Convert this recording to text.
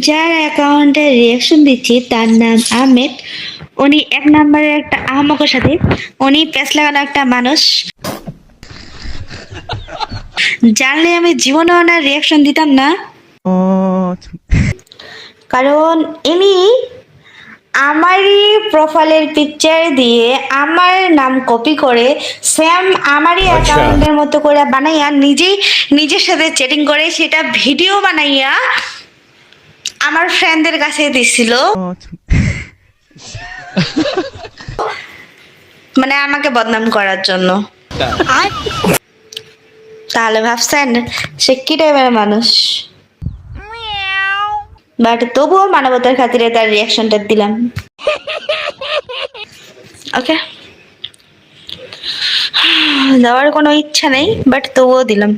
যার অ্যাকাউন্টে রিয়াকশন দিচ্ছি তার নাম আহমেদ। উনি এক নম্বরের একটা আহমকের সাথে, উনি প্যাচ লাগানো একটা মানুষ। জানলে আমি জীবনে ওনার রিয়াকশন দিতাম না, কারণ ইনি আমারই প্রোফাইলের পিকচার দিয়ে আমার নাম কপি করে সেম আমারই অ্যাকাউন্টের মতো করে বানাইয়া নিজেই নিজের সাথে চ্যাটিং করে সেটা ভিডিও বানাইয়া আমার ফ্রেন্ডদের কাছে দিছিল, মানে আমাকে বদনাম করার জন্য। তাহলে ভাবছেন সে কি টাইপের মানুষ? বাট তবুও মানবতার খাতিরে তার রিয়াকশনটা দিলাম। ওকে, দেওয়ার কোনো ইচ্ছা নেই বাট তবুও দিলাম।